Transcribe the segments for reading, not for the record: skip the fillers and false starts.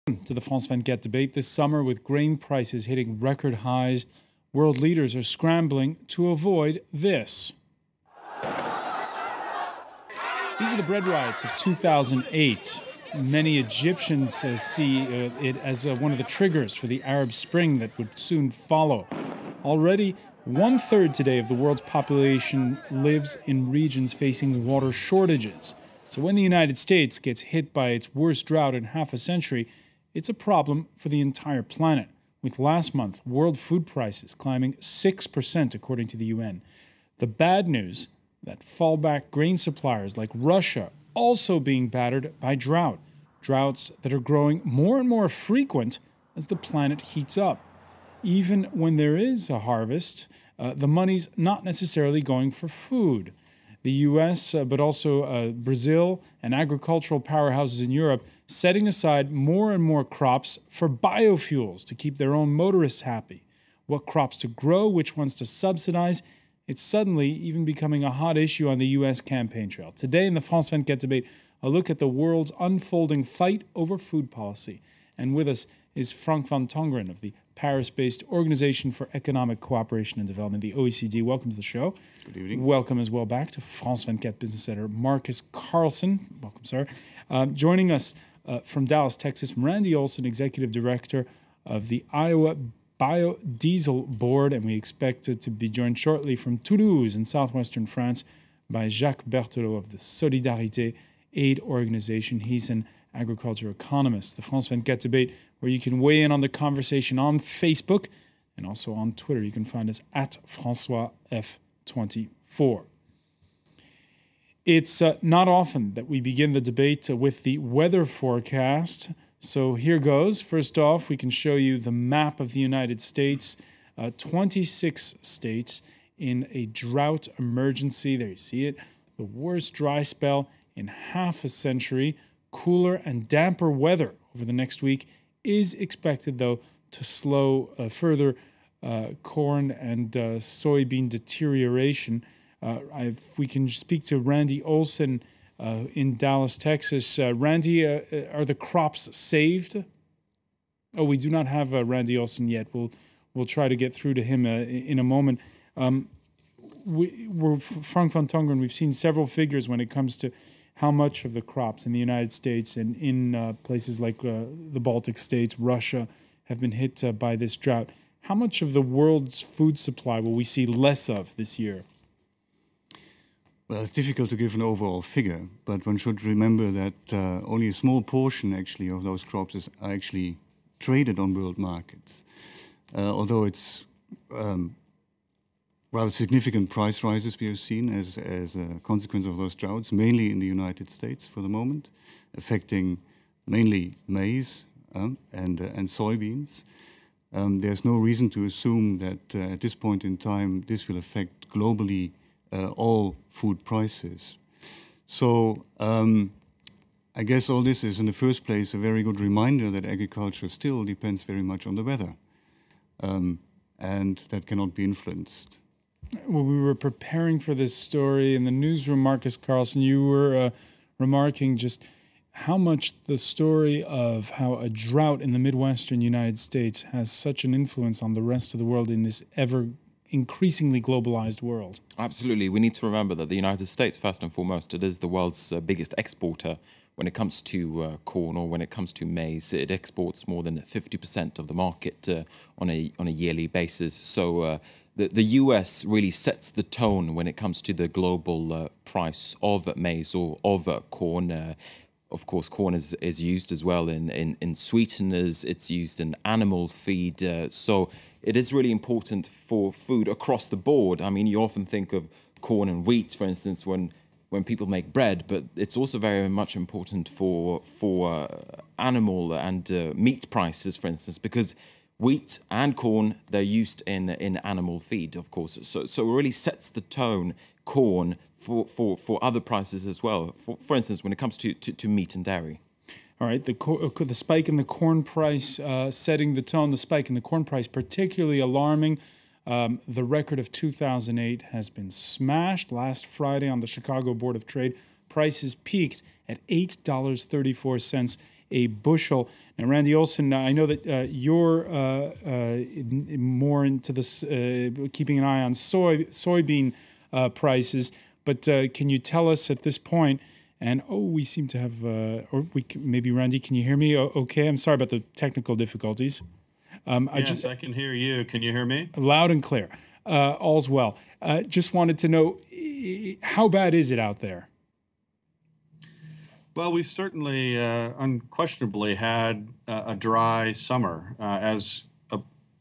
To the France 24 debate this summer, with grain prices hitting record highs, world leaders are scrambling to avoid this. These are the bread riots of 2008. Many Egyptians see it as one of the triggers for the Arab Spring that would soon follow. Already, 1/3 today of the world's population lives in regions facing water shortages. So when the United States gets hit by its worst drought in half a century, it's a problem for the entire planet, with last month world food prices climbing 6% according to the UN. The bad news, that fallback grain suppliers like Russia also being battered by droughts that are growing more and more frequent as the planet heats up. Even when there is a harvest, the money's not necessarily going for food. The US, but also Brazil and agricultural powerhouses in Europe setting aside more and more crops for biofuels to keep their own motorists happy. What crops to grow, which ones to subsidize, it's suddenly even becoming a hot issue on the US campaign trail. Today in the France 24 debate, a look at the world's unfolding fight over food policy. And with us is Frank van Tongeren of the Paris-based Organization for Economic Cooperation and Development, the OECD. Welcome to the show. Good evening. Welcome as well back to France 24 business editor Marcus Carlson. Welcome, sir. Joining us from Dallas, Texas, Randy Olson, Executive Director of the Iowa Biodiesel Board, and we expect to be joined shortly from Toulouse in southwestern France by Jacques Berthelot of the Solidarité Aid Organization. He's an agriculture economist. The France 24 debate, where you can weigh in on the conversation on Facebook and also on Twitter. You can find us at François F24. It's not often that we begin the debate with the weather forecast. So here goes. First off, we can show you the map of the United States. 26 states in a drought emergency. There you see it. The worst dry spell in half a century. Cooler and damper weather over the next week is expected, though, to slow further corn and soybean deterioration. If we can speak to Randy Olson in Dallas, Texas. Randy, are the crops saved? Oh, we do not have Randy Olson yet. We'll try to get through to him in a moment. We're Frank van Tongeren. We've seen several figures when it comes to how much of the crops in the United States and in places like the Baltic states, Russia, have been hit by this drought. How much of the world's food supply will we see less of this year? Well, it's difficult to give an overall figure, but one should remember that only a small portion actually of those crops are actually traded on world markets. Although it's rather significant price rises we have seen as a consequence of those droughts, mainly in the United States for the moment, affecting mainly maize and soybeans. There's no reason to assume that at this point in time this will affect globally all food prices. So I guess all this is in the first place a very good reminder that agriculture still depends very much on the weather, and that cannot be influenced. When we were preparing for this story in the newsroom, Marcus Carlson, you were remarking just how much the story of how a drought in the Midwestern United States has such an influence on the rest of the world in this ever increasingly globalized world. Absolutely. We need to remember that the United States, first and foremost, it is the world's biggest exporter when it comes to corn or when it comes to maize. It exports more than 50% of the market on a yearly basis. So the US really sets the tone when it comes to the global price of maize or of corn. Of course, corn is used as well in sweeteners. It's used in animal feed. So it is really important for food across the board. I mean, you often think of corn and wheat, for instance, when people make bread, but it's also very much important for animal and meat prices, for instance, because wheat and corn, they're used in animal feed, of course. So it really sets the tone, corn, for other prices as well. For instance, when it comes to meat and dairy. All right, the spike in the corn price setting the tone. The spike in the corn price particularly alarming. The record of 2008 has been smashed. Last Friday on the Chicago Board of Trade, prices peaked at $8.34 a bushel. Now, Randy Olson, I know that you're more into this, keeping an eye on soybean prices, but can you tell us at this point, and we seem to have, maybe Randy, can you hear me okay? I'm sorry about the technical difficulties. Yes, I can hear you. Can you hear me? Loud and clear. All's well. Just wanted to know, how bad is it out there? Well, we've certainly unquestionably had a dry summer as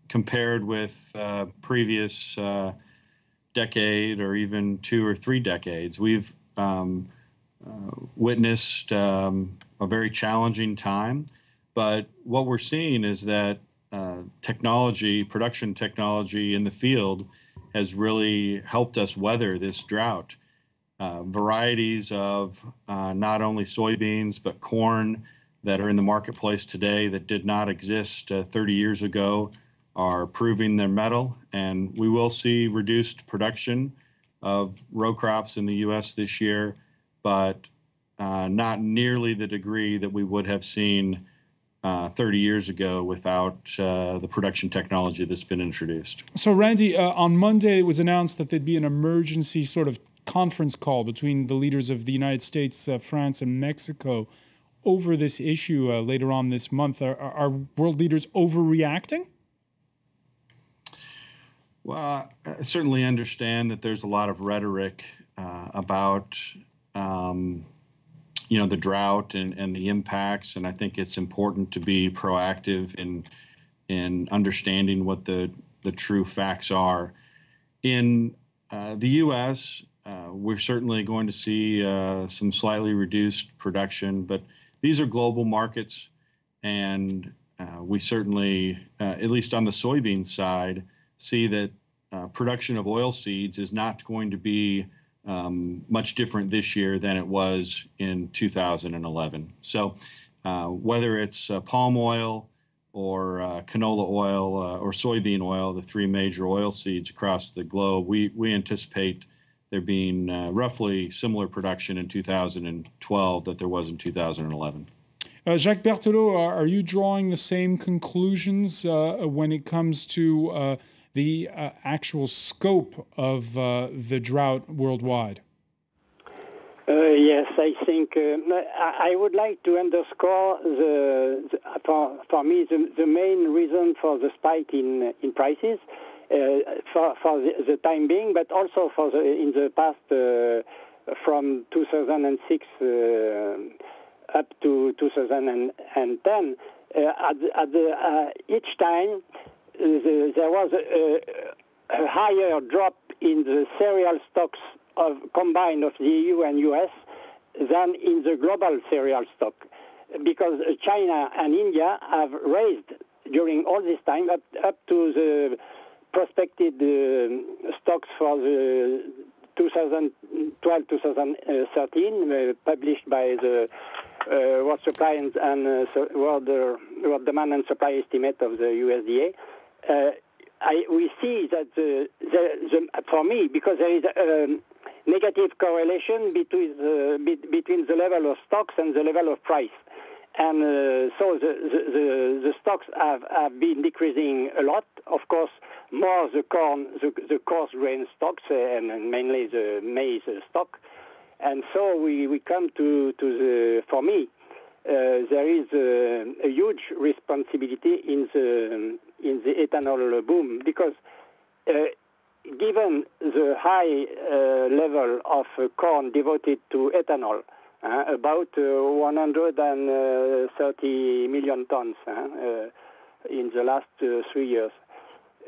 compared with previous decade or even 2 or 3 decades. We've witnessed a very challenging time, but what we're seeing is that production technology in the field has really helped us weather this drought. Varieties of not only soybeans, but corn that are in the marketplace today that did not exist 30 years ago are proving their mettle, and we will see reduced production of row crops in the U.S. this year, but not nearly the degree that we would have seen 30 years ago without the production technology that's been introduced. So, Randy, on Monday it was announced that there'd be an emergency sort of conference call between the leaders of the United States, France, and Mexico over this issue later on this month. Are world leaders overreacting? Well, I certainly understand that there's a lot of rhetoric about the drought and the impacts, and I think it's important to be proactive in understanding what the true facts are. In the U.S., we're certainly going to see some slightly reduced production, but these are global markets, and we certainly, at least on the soybean side, see that production of oil seeds is not going to be much different this year than it was in 2011. So whether it's palm oil or canola oil or soybean oil, the 3 major oil seeds across the globe, we anticipate there being roughly similar production in 2012 that there was in 2011. Jacques Berthelot, are you drawing the same conclusions when it comes to the actual scope of the drought worldwide? Yes, I think I would like to underscore for me the main reason for the spike in prices for the time being, but also in the past from 2006 up to 2010. Each time there was a higher drop in the cereal stocks combined of the EU and US than in the global cereal stock, because China and India have raised during all this time up to the prospected stocks for the 2012-2013 published by the World Supply and World Demand and Supply Estimate of the USDA. We see that for me, because there is a negative correlation between the level of stocks and the level of price, and so the stocks have been decreasing a lot. Of course, more the coarse grain stocks and mainly the maize stock, and so we come to the, for me, there is a huge responsibility in the ethanol boom, because given the high level of corn devoted to ethanol, about 130 million tons in the last 3 years.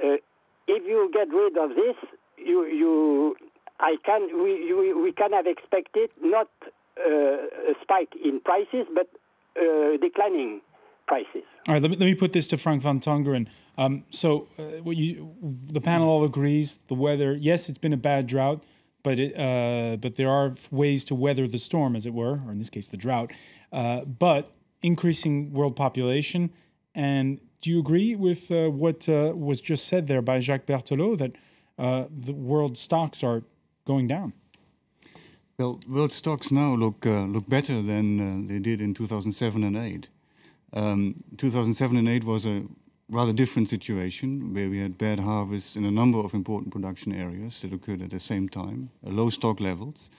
If you get rid of this, we can have expected not a spike in prices, but declining prices. All right, let me put this to Frank van Tongeren. The panel all agrees the weather. Yes, it's been a bad drought, but there are ways to weather the storm, as it were, or in this case, the drought. But increasing world population, and do you agree with what was just said there by Jacques Berthelot, that the world stocks are going down? Well, world stocks now look better than they did in 2007 and 8. 2007 and 8 was a rather different situation where we had bad harvests in a number of important production areas that occurred at the same time, low stock levels.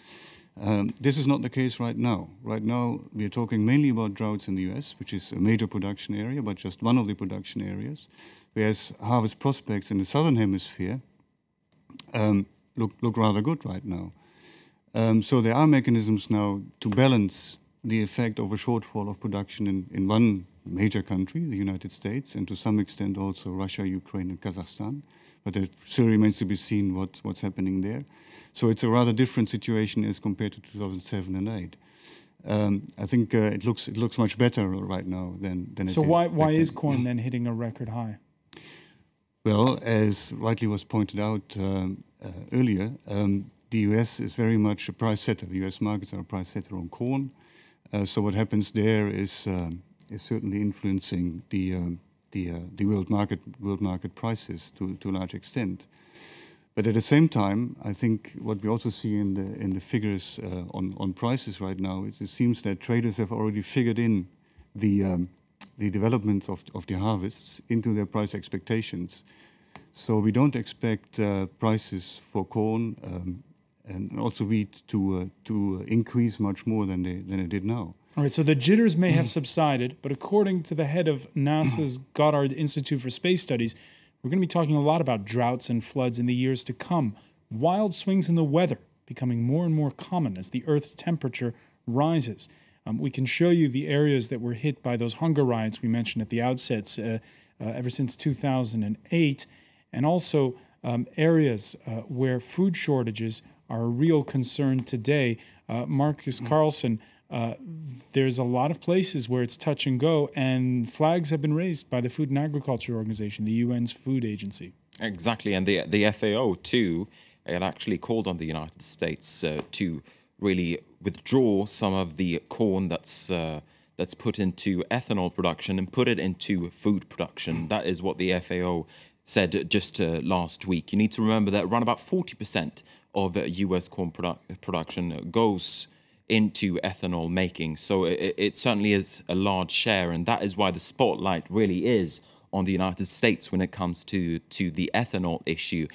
This is not the case right now. Right now, we are talking mainly about droughts in the US, which is a major production area, but just one of the production areas, whereas harvest prospects in the southern hemisphere look rather good right now. So there are mechanisms now to balance the effect of a shortfall of production in one major country, the United States, and to some extent also Russia, Ukraine, and Kazakhstan. But it still remains to be seen what's happening there. So it's a rather different situation as compared to 2007 and 8. I think it looks much better right now than it did. So why is corn then hitting a record high? Well, as rightly was pointed out earlier, the US is very much a price setter. The US markets are a price setter on corn. So what happens there is certainly influencing the world market prices to a large extent. But at the same time, I think what we also see in the figures on prices right now, it seems that traders have already figured in the development of the harvests into their price expectations. So we don't expect prices for corn and also wheat to increase much more than they did now. All right, so the jitters may have subsided, but according to the head of NASA's Goddard Institute for Space Studies, we're going to be talking a lot about droughts and floods in the years to come. Wild swings in the weather becoming more and more common as the Earth's temperature rises. We can show you the areas that were hit by those hunger riots we mentioned at the outset ever since 2008, and also areas where food shortages are a real concern today. Marcus Carlson, there's a lot of places where it's touch and go, and flags have been raised by the Food and Agriculture Organization, the UN's food agency. Exactly, and the FAO too, it actually called on the United States to really withdraw some of the corn that's put into ethanol production and put it into food production. That is what the FAO said just last week. You need to remember that around about 40% of US corn production goes into ethanol making. So it certainly is a large share, and that is why the spotlight really is on the United States when it comes to the ethanol issue.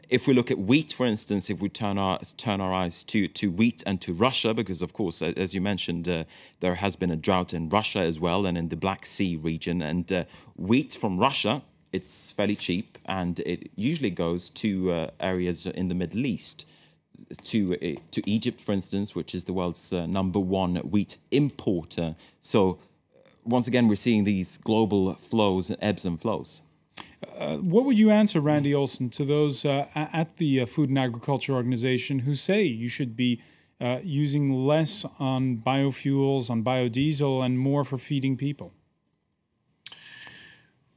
If we look at wheat, for instance, if we turn our eyes to wheat and to Russia, because of course, as you mentioned, there has been a drought in Russia as well and in the Black Sea region, and wheat from Russia, it's fairly cheap, and it usually goes to areas in the Middle East, to Egypt, for instance, which is the world's #1 wheat importer. So once again, we're seeing these global flows, ebbs and flows. What would you answer, Randy Olson, to those at the Food and Agriculture Organization who say you should be using less on biofuels, on biodiesel, and more for feeding people?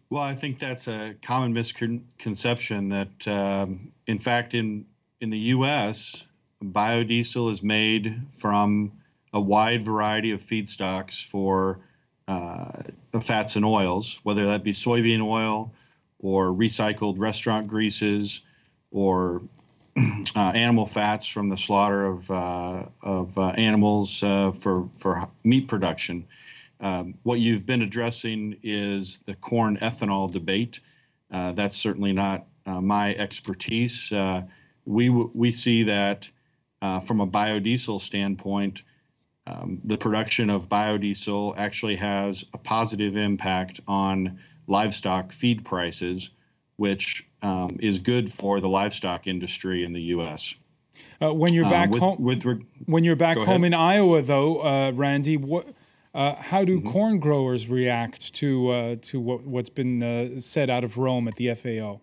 Well, I think that's a common misconception that, in fact, in the U.S., biodiesel is made from a wide variety of feedstocks for fats and oils, whether that be soybean oil or recycled restaurant greases or animal fats from the slaughter of animals for meat production. What you've been addressing is the corn ethanol debate. That's certainly not my expertise. We see that from a biodiesel standpoint, the production of biodiesel actually has a positive impact on livestock feed prices, which is good for the livestock industry in the U.S. When you're back home in Iowa, though, Randy, how do corn growers react to what's been said out of Rome at the FAO?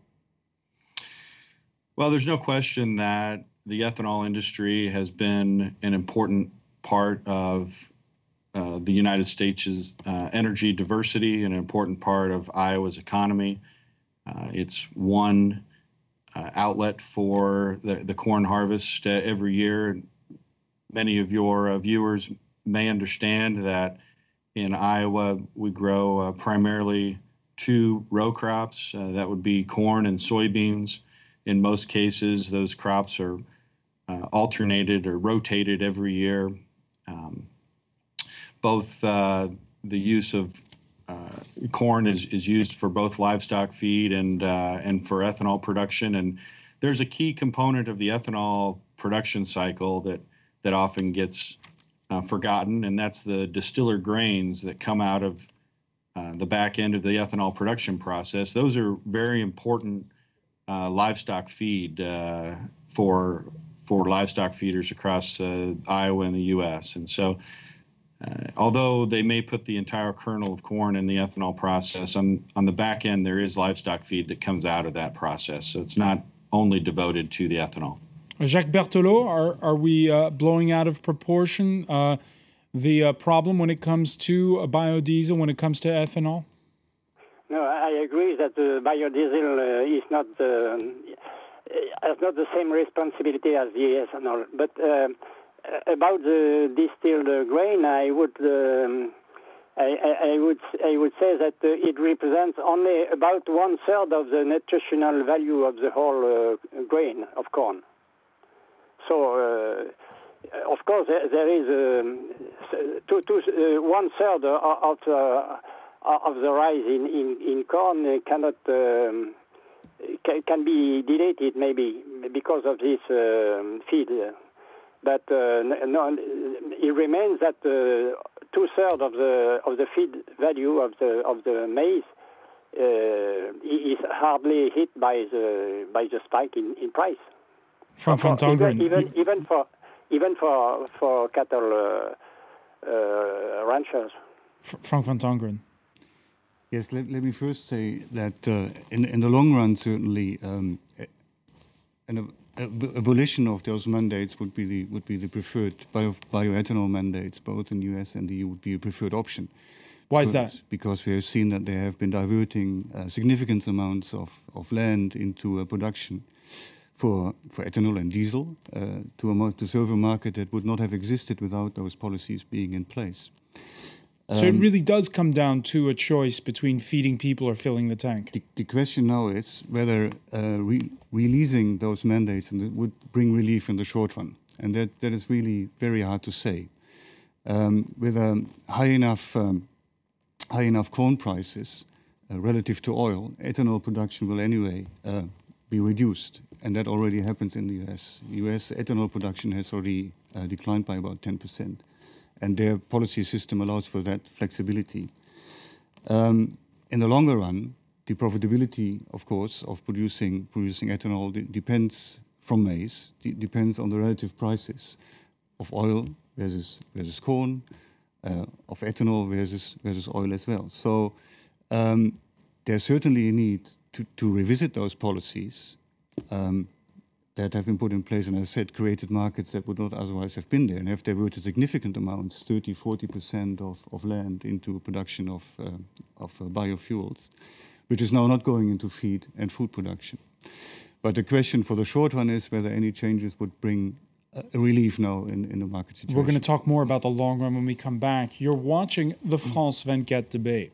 Well, there's no question that the ethanol industry has been an important part of the United States' energy diversity and an important part of Iowa's economy. It's one outlet for the corn harvest every year. Many of your viewers may understand that in Iowa we grow primarily 2 row crops. That would be corn and soybeans. In most cases, those crops are alternated or rotated every year. Both the use of corn is used for both livestock feed and for ethanol production. And there's a key component of the ethanol production cycle that often gets forgotten, and that's the distiller grains that come out of the back end of the ethanol production process. Those are very important livestock feed for livestock feeders across Iowa and the U.S. And so, although they may put the entire kernel of corn in the ethanol process, on the back end there is livestock feed that comes out of that process. So it's not only devoted to the ethanol. Jacques Berthelot, are we blowing out of proportion the problem when it comes to biodiesel, when it comes to ethanol? No, I agree that biodiesel has not the same responsibility as the ethanol. But about the distilled grain, I would say that it represents only about 1/3 of the nutritional value of the whole grain of corn. So, of course, there is 1/3 of the rise in corn can be deleted maybe because of this feed, but no, it remains that 2/3 of the feed value of the maize is hardly hit by the spike in price. Frank van Tongeren. Even for cattle ranchers. Frank van Tongeren. Yes, let me first say that in the long run, certainly, an abolition of those mandates would be the preferred bioethanol mandates, both in the US and the EU, would be a preferred option. Why is that? Because we have seen that they have been diverting significant amounts of land into production for ethanol and diesel to serve a market that would not have existed without those policies being in place. So it really does come down to a choice between feeding people or filling the tank. The question now is whether releasing those mandates would bring relief in the short run, and that is really very hard to say. With high enough corn prices relative to oil, ethanol production will anyway be reduced, and that already happens in the US. US ethanol production has already declined by about 10%. And their policy system allows for that flexibility. In the longer run, the profitability, of course, of producing ethanol depends from maize, depends on the relative prices of oil versus corn, of ethanol versus oil as well. So there's certainly a need to revisit those policies that have been put in place, and as I said, created markets that would not otherwise have been there, and have diverted significant amounts, 30-40% of land into production of biofuels, which is now not going into feed and food production. But the question for the short run is whether any changes would bring a relief now in the market situation. We're going to talk more about the long run when we come back. You're watching the France 24 debate.